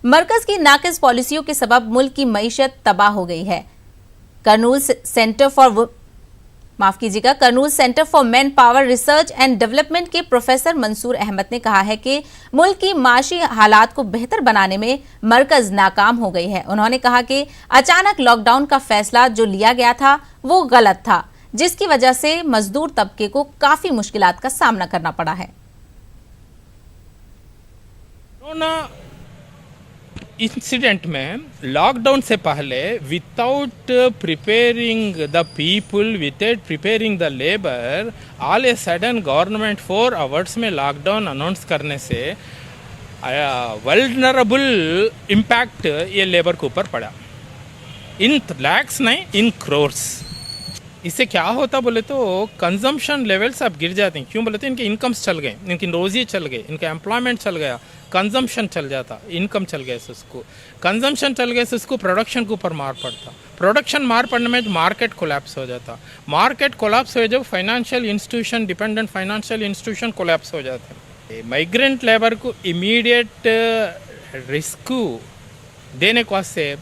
मरकज की नाकिस पॉलिसियों के सबब मुल्क की मईशत तबाह हो गई है। Kurnool centre for man power research and development के प्रोफेसर मंसूर अहमद ने कहा है कि मुल्क की माशी हालात को बेहतर बनाने में मरकज नाकाम हो गई है। उन्होंने कहा कि अचानक लॉकडाउन का फैसला जो लिया गया था वो गलत था, जिसकी वजह से मजदूर तबके को काफी मुश्किलात का सामना करना पड़ा है। कोरोना इंसिडेंट में लॉकडाउन से पहले without preparing the people, without preparing the labour, all a sudden government 4 hours में लॉकडाउन अनाउंस करने से वल्नरेबल इम्पैक्ट ये लेबर के ऊपर पड़ा। इन लैक्स नहीं, इन क्रोर्स। इससे क्या होता बोले तो कंजम्पशन लेवल्स अब गिर जाते हैं। क्यों बोले तो इनके इनकम्स चल गए, इनकी रोजी चल गए, इनका एम्प्लॉयमेंट चल गया, कंजम्पशन चल जाता, इनकम चल गया से उसको, कंजम्पशन चल गया से उसको प्रोडक्शन के ऊपर मार पड़ता, प्रोडक्शन मार पड़ने में मार्केट कोलैप्स हो जाता, मार्केट कोलैप्स हो जब financial institution, dependent financial institution collapse हो जाते। माइग्रेंट लेबर को इमीडिएट रिस्क देने को वास्ते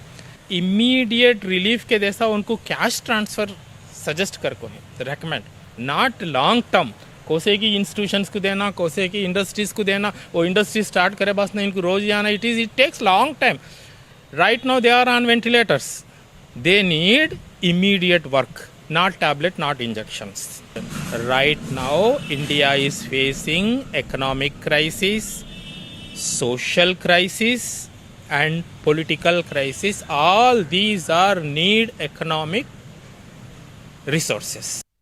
इमीडिएट रिलीफ के जैसा उनको कैश ट्रांसफ़र सजेस्ट कर को रेकमेंड, नॉट लॉन्ग टर्म कोसे की इंस्टीट्यूशंस को देना, कोसे की इंडस्ट्रीज को देना, वो इंडस्ट्री स्टार्ट करे बस नहीं, इनको रोज आना, it takes long time. Right now they are on ventilators, they need immediate work, not tablet, not injections. Right now India is facing economic crisis, social crisis and political crisis. All these are need economic resources.